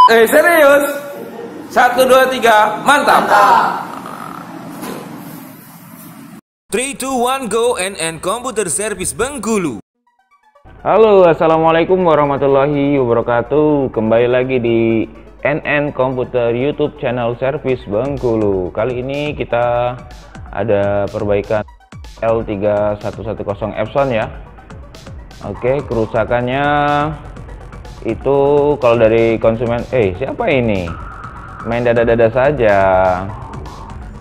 Serius? 1, 2, 3, mantap. 3, 2, 1, go. NN Komputer Service Bengkulu. Halo, assalamualaikum warahmatullahi wabarakatuh. Kembali lagi di NN Komputer YouTube channel Service Bengkulu. Kali ini kita ada perbaikan L3110 Epson ya. Oke, kerusakannya itu kalau dari konsumen, siapa ini? Main dada-dada saja.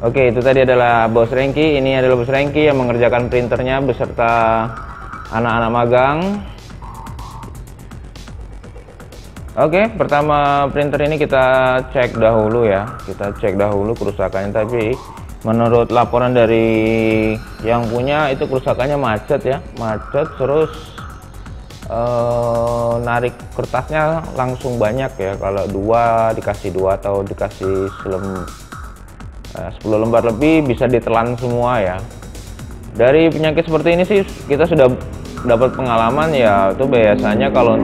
Oke, itu tadi adalah Bos Rengki. Ini adalah Bos Rengki yang mengerjakan printernya beserta anak-anak magang. Oke, pertama printer ini kita cek dahulu ya. Kita cek dahulu kerusakannya, tapi menurut laporan dari yang punya itu kerusakannya macet ya. Macet terus narik kertasnya langsung banyak ya. Kalau dikasih dua atau dikasih 10 lembar lebih bisa ditelan semua ya. Dari penyakit seperti ini sih kita sudah dapat pengalaman ya. Itu biasanya kalau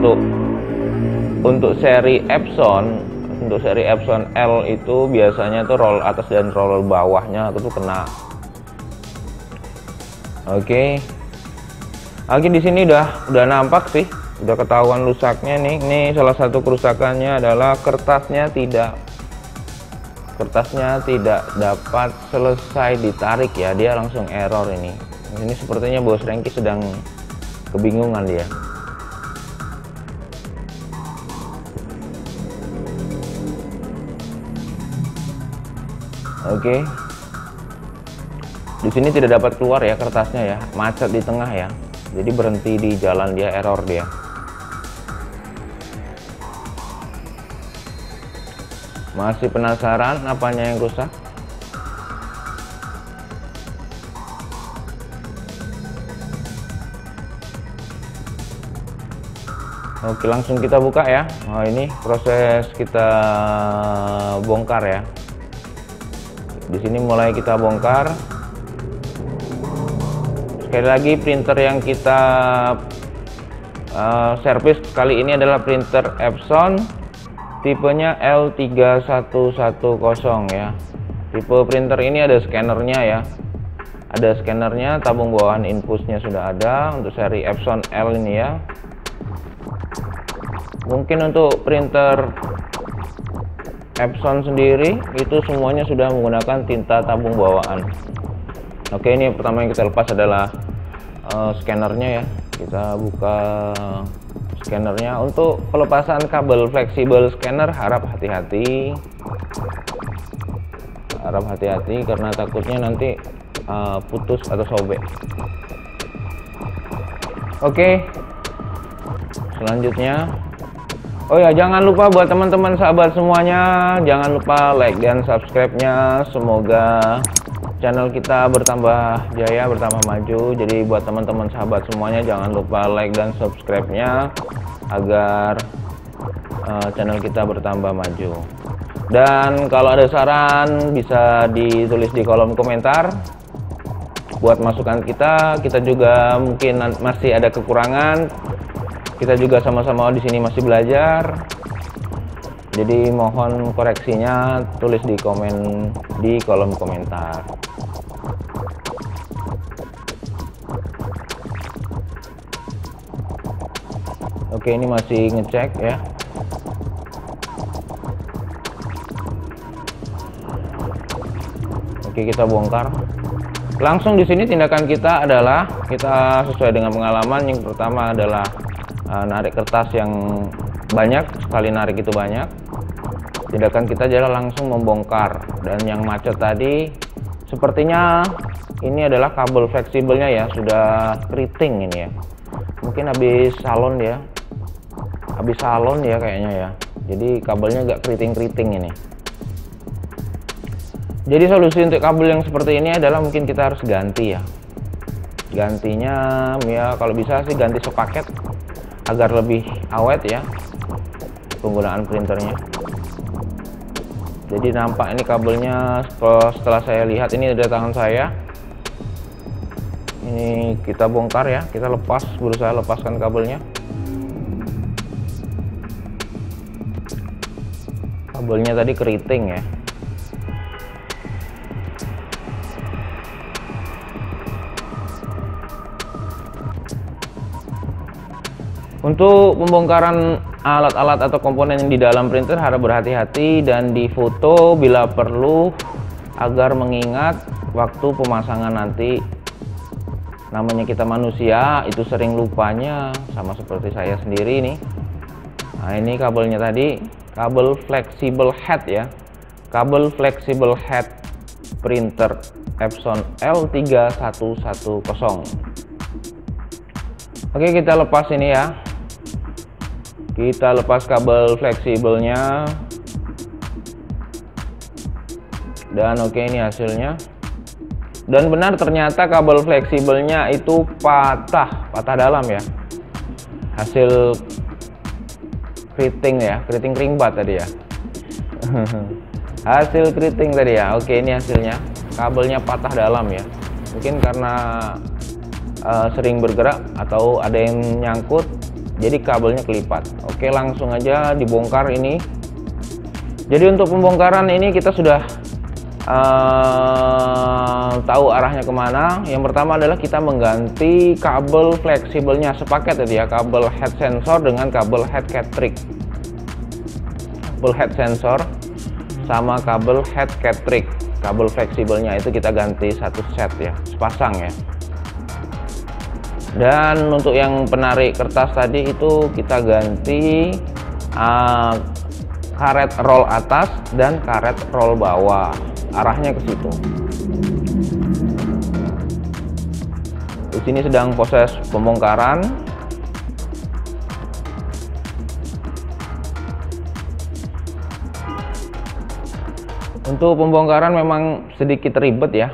untuk seri Epson, untuk seri Epson L itu biasanya tuh roll atas dan roll bawahnya itu kena. Oke. Lagi di sini udah nampak sih, udah ketahuan rusaknya nih. Ini salah satu kerusakannya adalah kertasnya tidak dapat selesai ditarik ya, dia langsung error ini. Ini sepertinya Bos Rengki sedang kebingungan dia. Oke. Di sini tidak dapat keluar ya kertasnya ya, macet di tengah ya. Jadi berhenti di jalan dia, error dia. Masih penasaran apanya yang rusak? Oke, langsung kita buka ya. Oh, ini proses kita bongkar ya. Di sini mulai kita bongkar. Sekali lagi printer yang kita servis kali ini adalah printer Epson tipenya L3110 ya. Tipe printer ini ada scannernya ya. Ada scannernya, tabung bawaan inputnya sudah ada untuk seri Epson L ini ya. Mungkin untuk printer Epson sendiri itu semuanya sudah menggunakan tinta tabung bawaan. Oke, ini pertama yang kita lepas adalah scannernya ya. Kita buka scannernya. Untuk pelepasan kabel fleksibel scanner harap hati-hati. Karena takutnya nanti putus atau sobek. Oke. Selanjutnya, oh ya, jangan lupa buat teman-teman sahabat semuanya, jangan lupa like dan subscribe-nya. Semoga channel kita bertambah jaya, bertambah maju. Jadi buat teman-teman sahabat semuanya jangan lupa like dan subscribe-nya agar channel kita bertambah maju. Dan kalau ada saran bisa ditulis di kolom komentar buat masukan kita. Kita juga mungkin masih ada kekurangan. Kita juga sama-sama di sini masih belajar. Jadi mohon koreksinya tulis di kolom komentar. Oke, ini masih ngecek ya. Oke, kita bongkar. Langsung di sini tindakan kita adalah kita sesuai dengan pengalaman. Yang pertama adalah narik kertas yang banyak, sekali narik itu banyak. Tindakan kita adalah langsung membongkar. Dan yang macet tadi sepertinya ini adalah kabel fleksibelnya ya, sudah keriting ini ya. Mungkin habis salon ya. Habis salon ya kayaknya ya. Jadi kabelnya agak keriting-keriting ini. Jadi solusi untuk kabel yang seperti ini adalah mungkin kita harus ganti ya. Gantinya ya kalau bisa sih ganti sepaket agar lebih awet ya penggunaan printernya. Jadi nampak ini kabelnya setelah saya lihat ini ada tangan saya. Ini kita bongkar ya, kita berusaha lepaskan kabelnya. Kabelnya tadi keriting ya. Untuk pembongkaran alat-alat atau komponen yang di dalam printer harus berhati-hati dan difoto bila perlu agar mengingat waktu pemasangan nanti. Namanya kita manusia itu sering lupanya, sama seperti saya sendiri nih. Nah, ini kabelnya tadi, kabel flexible head ya. Kabel flexible head printer Epson L3110. Oke, kita lepas ini ya. Kita lepas kabel fleksibelnya. Dan oke, ini hasilnya. Dan benar ternyata kabel fleksibelnya itu patah dalam ya. Hasil keriting ya, keriting ringbat tadi ya. Hasil keriting tadi ya. Oke, ini hasilnya. Kabelnya patah dalam ya. Mungkin karena sering bergerak atau ada yang nyangkut, jadi kabelnya kelipat. Oke, langsung aja dibongkar ini. Jadi untuk pembongkaran ini kita sudah tahu arahnya kemana. Yang pertama adalah kita mengganti kabel fleksibelnya sepaket tadi ya, kabel head sensor dengan kabel head cartridge. Kabel head sensor sama kabel head cartridge. Kabel fleksibelnya itu kita ganti satu set ya, sepasang ya. Dan untuk yang penarik kertas tadi itu kita ganti karet roll atas dan karet roll bawah, arahnya ke situ. Di sini sedang proses pembongkaran. Untuk pembongkaran memang sedikit ribet ya,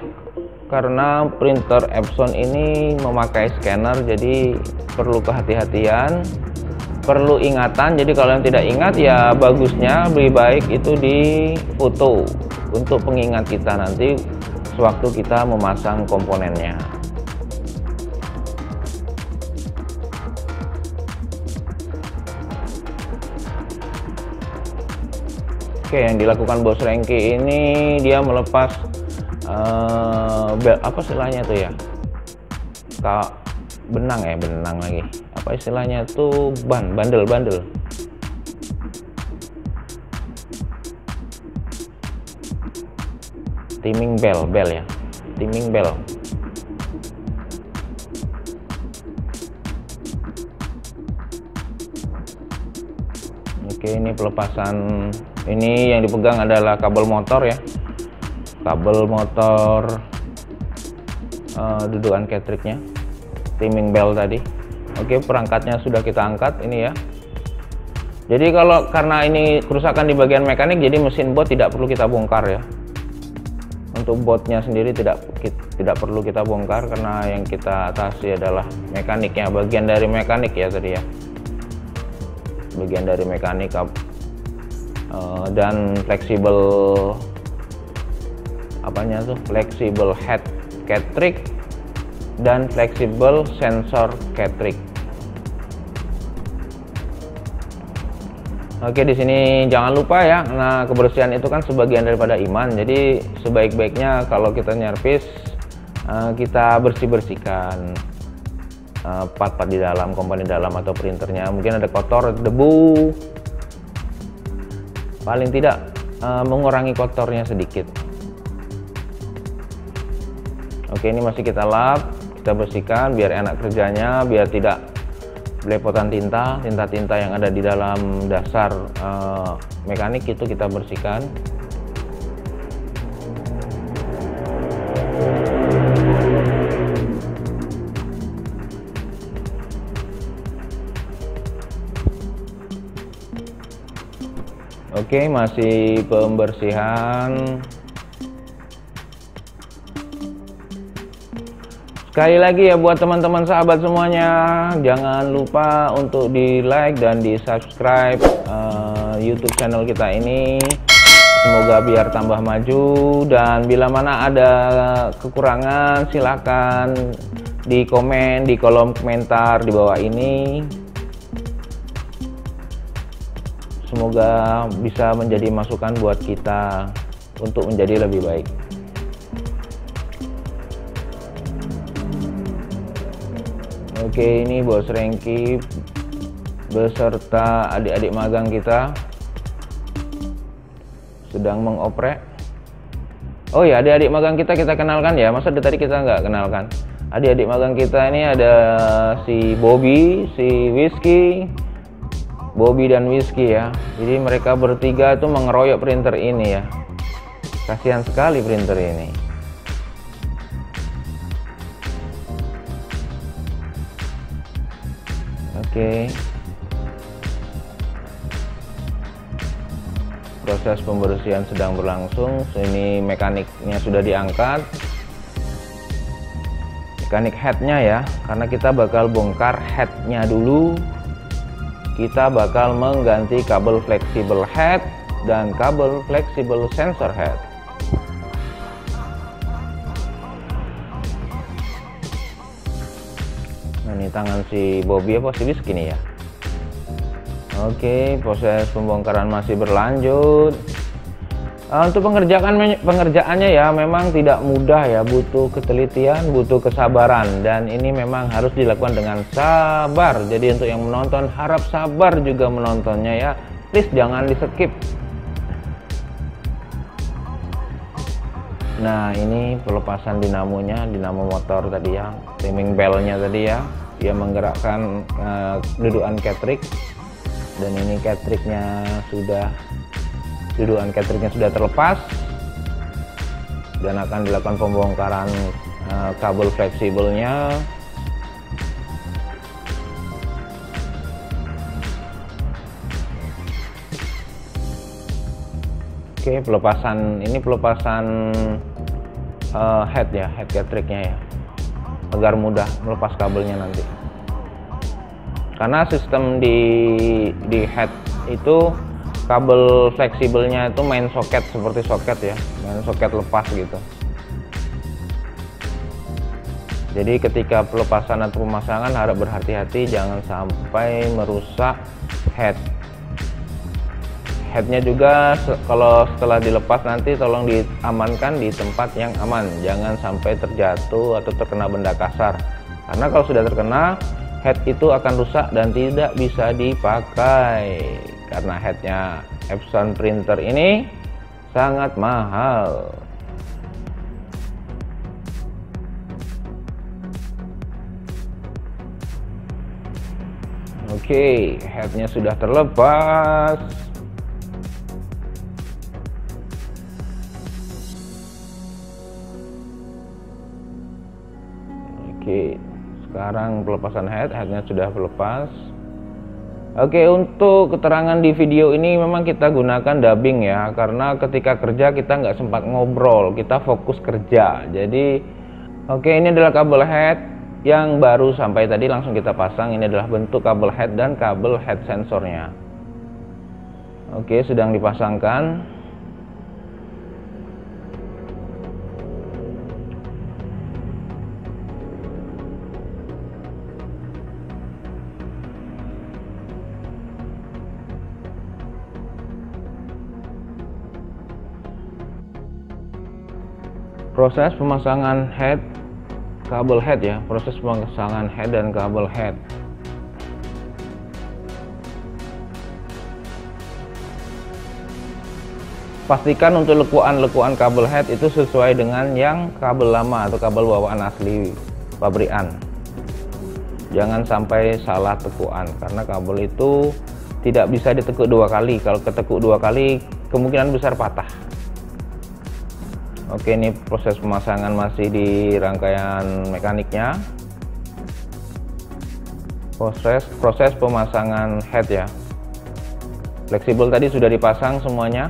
karena printer Epson ini memakai scanner, jadi perlu kehati-hatian, perlu ingatan. Jadi kalau yang tidak ingat ya bagusnya lebih baik itu di foto untuk pengingat kita nanti sewaktu kita memasang komponennya. Oke, yang dilakukan Bos Rengki ini dia melepas apa istilahnya tuh ya, benang lagi, apa istilahnya tuh, bandel timing bell ya, timing bell. Oke, ini pelepasan. Ini yang dipegang adalah kabel motor ya, kabel motor dudukan cartridge-nya, timing bell tadi. Oke, perangkatnya sudah kita angkat ini ya. Jadi karena ini kerusakan di bagian mekanik, jadi mesin bot tidak perlu kita bongkar ya. Untuk botnya sendiri tidak perlu kita bongkar, karena yang kita atasi adalah mekaniknya, bagian dari mekanik ya tadi ya, bagian dari mekanik. Dan fleksibel apanya tuh, fleksibel head cartridge dan fleksibel sensor cartridge. Oke, di sini jangan lupa ya, nah kebersihan itu kan sebagian daripada iman. Jadi sebaik-baiknya kalau kita nyervis, kita bersihkan part-part di dalam, komponen di dalam atau printernya. Mungkin ada kotor, debu, paling tidak mengurangi kotornya sedikit. Oke, ini masih kita lap, kita bersihkan biar enak kerjanya, biar tidak belepotan tinta yang ada di dalam dasar mekanik itu kita bersihkan. Oke, masih pembersihan. Sekali lagi ya buat teman-teman sahabat semuanya, jangan lupa untuk di like dan di subscribe YouTube channel kita ini. Semoga biar tambah maju, dan bila mana ada kekurangan silakan di komen di kolom komentar di bawah ini. Semoga bisa menjadi masukan buat kita untuk menjadi lebih baik. Oke, ini Bos Rengki beserta adik-adik magang kita sedang mengoprek. Oh ya, adik-adik magang kita kenalkan ya. Masa dari tadi kita nggak kenalkan? Adik-adik magang kita ini ada si Bobby, si Whiskey, Bobby dan Whiskey ya. Jadi mereka bertiga itu mengeroyok printer ini ya. Kasihan sekali printer ini. Oke. Proses pembersihan sedang berlangsung. Ini mekaniknya sudah diangkat, mekanik headnya ya, karena kita bakal bongkar headnya dulu. Kita bakal mengganti kabel fleksibel head dan kabel fleksibel sensor head. Nah, ini tangan si Bobby apa si Whiskey nih ya. Oke, proses pembongkaran masih berlanjut. Untuk pengerjaannya ya memang tidak mudah ya, butuh ketelitian, butuh kesabaran, dan ini memang harus dilakukan dengan sabar. Jadi untuk yang menonton harap sabar juga menontonnya ya. Please jangan di skip. Nah, ini pelepasan dinamonya, dinamo motor tadi ya, timing bellnya tadi ya. Dia menggerakkan dudukan cartridge. Dan ini cartridge-nya dudukan cartridge-nya sudah terlepas dan akan dilakukan pembongkaran kabel fleksibelnya. Oke, ini pelepasan head ya, head cartridge-nya ya, agar mudah melepas kabelnya nanti. Karena sistem di head itu kabel fleksibelnya itu main soket, seperti soket ya, main soket lepas gitu. Jadi ketika pelepasan atau pemasangan harap berhati-hati, jangan sampai merusak headnya juga. Kalau setelah dilepas nanti tolong diamankan di tempat yang aman, jangan sampai terjatuh atau terkena benda kasar, karena kalau sudah terkena, head itu akan rusak dan tidak bisa dipakai, karena headnya Epson printer ini sangat mahal. Oke, headnya sudah terlepas. Oke, sekarang pelepasan headnya sudah terlepas. Oke, untuk keterangan di video ini memang kita gunakan dubbing ya, karena ketika kerja kita nggak sempat ngobrol, kita fokus kerja. Jadi oke, ini adalah kabel head yang baru sampai tadi, langsung kita pasang. Ini adalah bentuk kabel head dan kabel head sensornya. Oke, sedang dipasangkan. Proses pemasangan head, kabel head ya, proses pemasangan head dan kabel head. Pastikan untuk lekuan kabel head itu sesuai dengan yang kabel lama atau kabel bawaan asli pabrikan. Jangan sampai salah tekuan, karena kabel itu tidak bisa ditekuk dua kali. Kalau ketekuk dua kali kemungkinan besar patah. Oke, ini proses pemasangan masih di rangkaian mekaniknya. Proses pemasangan head ya. Fleksibel tadi sudah dipasang semuanya.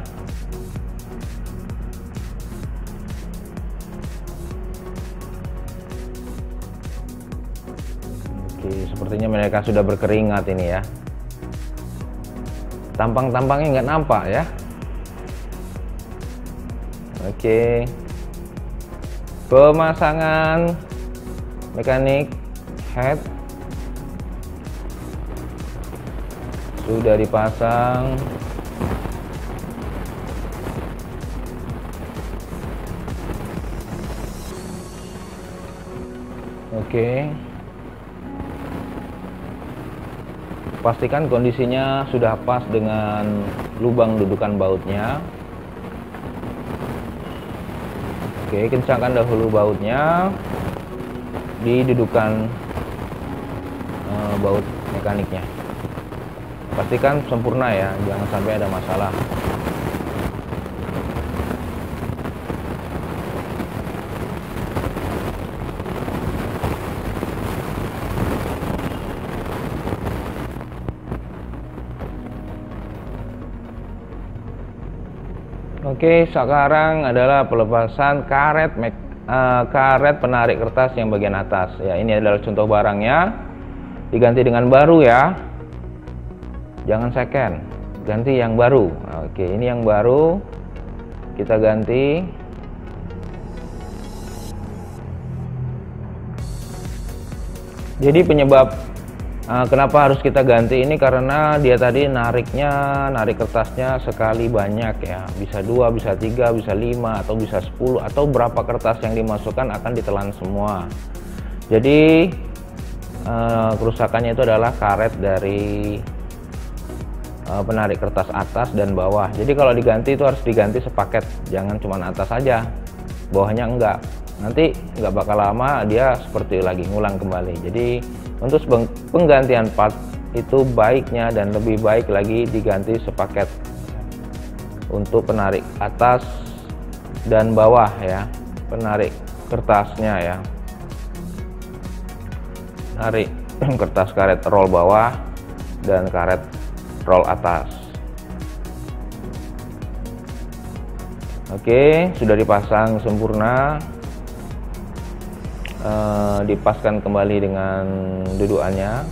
Oke, sepertinya mereka sudah berkeringat ini ya. Tampang-tampangnya nggak nampak ya. Oke, pemasangan mekanik head sudah dipasang. Oke. Pastikan kondisinya sudah pas dengan lubang dudukan bautnya. Oke, kencangkan dahulu bautnya di dudukan baut mekaniknya. Pastikan sempurna ya, jangan sampai ada masalah. Oke, sekarang adalah pelepasan karet penarik kertas yang bagian atas. Ya, ini adalah contoh barangnya. Diganti dengan baru ya. Jangan second, ganti yang baru. Oke, ini yang baru. Kita ganti. Jadi penyebab kenapa harus kita ganti ini karena dia tadi narik kertasnya sekali banyak ya, bisa 2, bisa 3, bisa 5, atau bisa 10, atau berapa kertas yang dimasukkan akan ditelan semua. Jadi kerusakannya itu adalah karet dari penarik kertas atas dan bawah. Jadi kalau diganti itu harus diganti sepaket, jangan cuma atas saja, bawahnya enggak. Nanti nggak bakal lama dia seperti lagi ngulang kembali. Jadi untuk penggantian part itu baiknya dan lebih baik lagi diganti sepaket untuk penarik atas dan bawah ya, penarik kertasnya ya, tarik kertas karet roll bawah dan karet roll atas. Oke, sudah dipasang sempurna. Dipaskan kembali dengan dudukannya.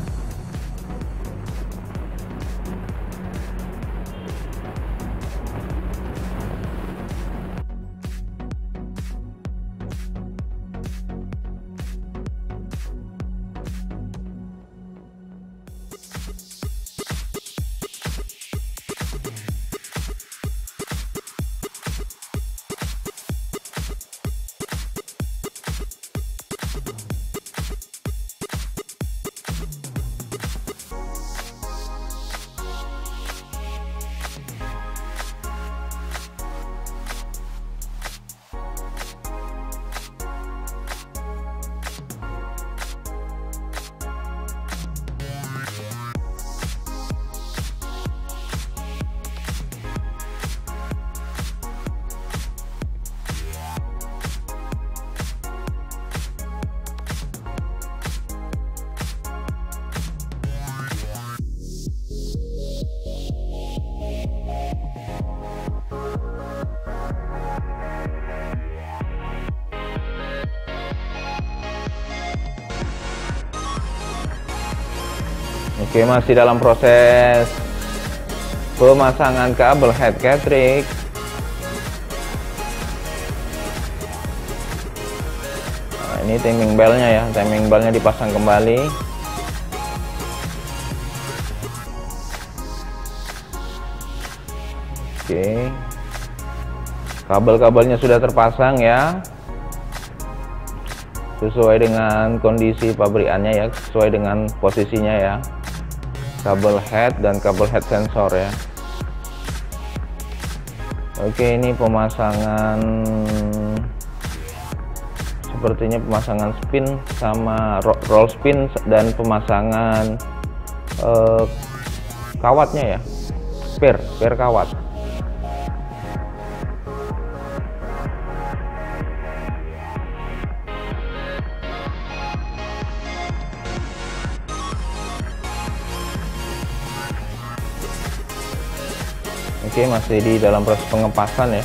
Oke, masih dalam proses pemasangan kabel head cartridge. Nah, ini timing belnya ya, timing belnya dipasang kembali. Oke, kabel-kabelnya sudah terpasang ya, sesuai dengan kondisi pabrikannya ya, sesuai dengan posisinya ya, kabel head dan kabel head sensor ya. Oke, ini pemasangan, sepertinya pemasangan spin sama roll spin dan pemasangan kawatnya ya, spare kawat. Oke, masih di dalam proses pengepasan ya.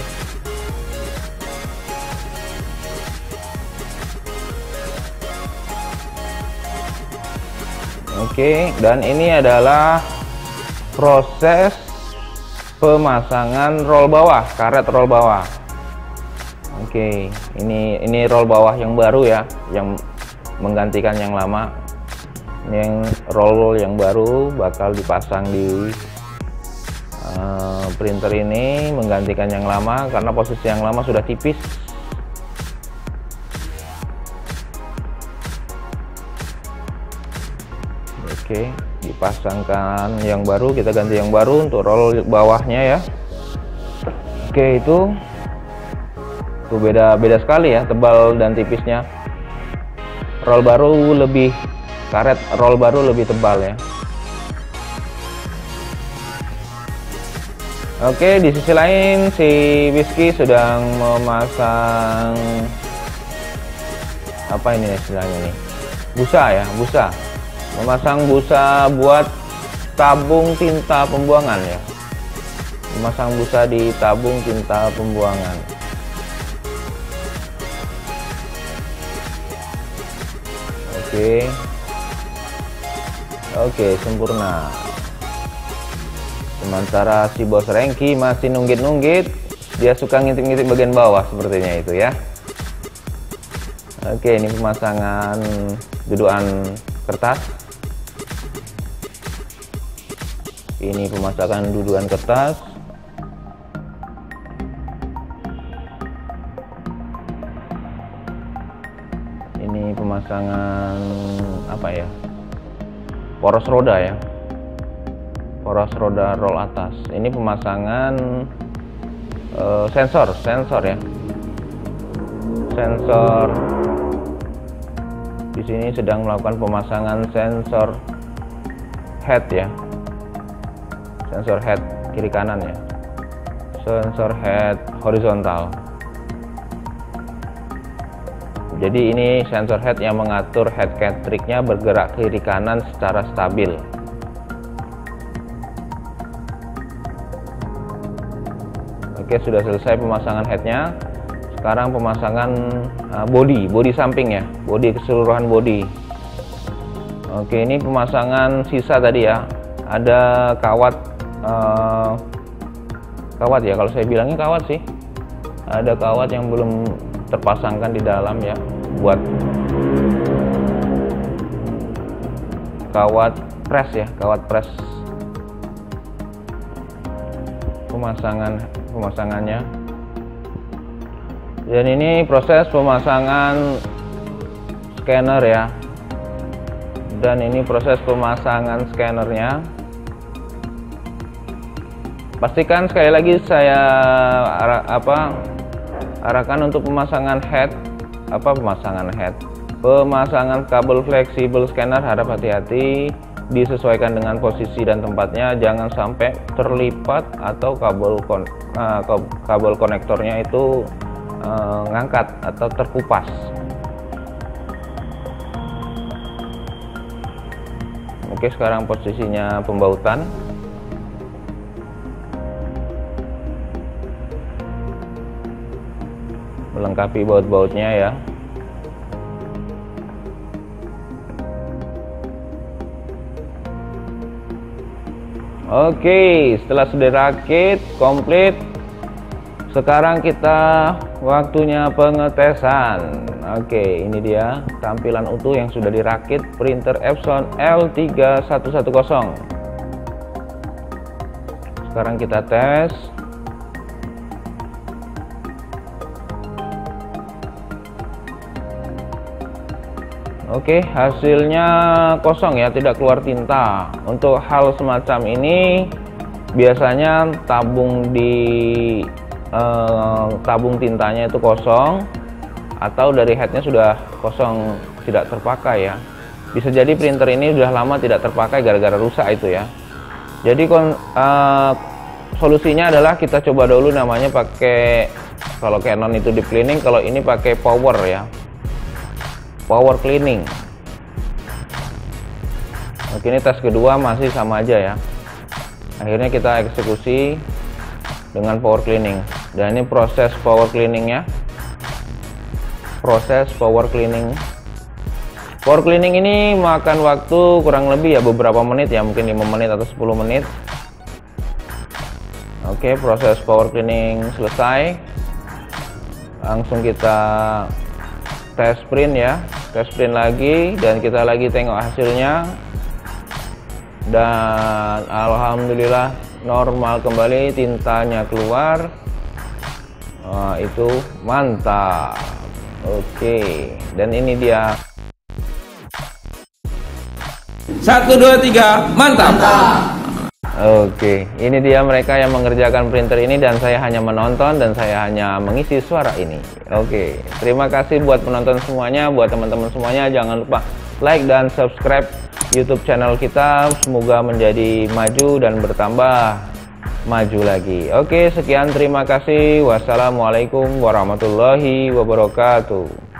Oke, dan ini adalah proses pemasangan roll bawah, karet roll bawah. Oke, ini roll bawah yang baru ya, yang menggantikan yang lama. Ini yang roll yang baru bakal dipasang di printer ini, menggantikan yang lama karena posisi yang lama sudah tipis. Oke, dipasangkan yang baru, kita ganti yang baru untuk roll bawahnya ya. Oke, itu beda sekali ya, tebal dan tipisnya. Roll baru lebih karet, roll baru lebih tebal ya. Oke, di sisi lain si Whiskey sedang memasang apa ini istilahnya nih? Busa ya, busa. Memasang busa buat tabung tinta pembuangan ya. Memasang busa di tabung tinta pembuangan. Oke, sempurna. Sementara si bos Rengki masih nunggit-nunggit, dia suka ngintip-ngintip bagian bawah sepertinya itu ya. Oke, ini pemasangan dudukan kertas. Ini pemasangan dudukan kertas. Ini pemasangan apa ya? Poros roda ya. Poros roda roll atas. Ini pemasangan sensor ya. Sensor. Di sini sedang melakukan pemasangan sensor head ya. Sensor head kiri kanan ya. Sensor head horizontal. Jadi ini sensor head yang mengatur head cartridge-nya bergerak kiri kanan secara stabil. Oke, sudah selesai pemasangan headnya. Sekarang pemasangan body samping ya, body keseluruhan body. Oke, ini pemasangan sisa tadi ya. Ada kawat ya, kalau saya bilangnya kawat sih. Ada kawat yang belum terpasangkan di dalam ya, buat kawat press ya, kawat press. Pemasangannya. Dan ini proses pemasangan scanner ya. Dan ini proses pemasangan scannernya. Pastikan sekali lagi saya arahkan untuk pemasangan pemasangan kabel fleksibel scanner. Harap hati-hati, disesuaikan dengan posisi dan tempatnya, jangan sampai terlipat atau kabel konektornya itu ngangkat atau terkupas. Oke, sekarang posisinya pembautan. Melengkapi baut-bautnya ya. Oke, setelah sudah rakit komplit, sekarang kita waktunya pengetesan. Oke, ini dia tampilan utuh yang sudah dirakit printer Epson L3110. Sekarang kita tes. Oke, hasilnya kosong ya, tidak keluar tinta. Untuk hal semacam ini biasanya tabung tintanya itu kosong, atau dari headnya sudah kosong, tidak terpakai ya. Bisa jadi printer ini sudah lama tidak terpakai gara-gara rusak itu ya. Jadi solusinya adalah kita coba dulu namanya pakai, kalau Canon itu deep cleaning, kalau ini pakai power ya. Power cleaning. Oke, ini tes kedua masih sama aja ya. Akhirnya kita eksekusi dengan power cleaning. Dan ini proses power cleaningnya. Proses power cleaning. Power cleaning ini makan waktu kurang lebih ya beberapa menit ya, mungkin 5 menit atau 10 menit. Oke, proses power cleaning selesai. Langsung kita tes print ya. Tes print lagi dan kita lagi tengok hasilnya, dan alhamdulillah normal kembali, tintanya keluar. Itu mantap. Oke, dan ini dia 1, 2, 3, mantap. Oke, ini dia mereka yang mengerjakan printer ini dan saya hanya menonton dan saya hanya mengisi suara ini. Oke, terima kasih buat penonton semuanya, buat teman-teman semuanya. Jangan lupa like dan subscribe YouTube channel kita. Semoga menjadi maju dan bertambah maju lagi. Oke, sekian, terima kasih. Wassalamualaikum warahmatullahi wabarakatuh.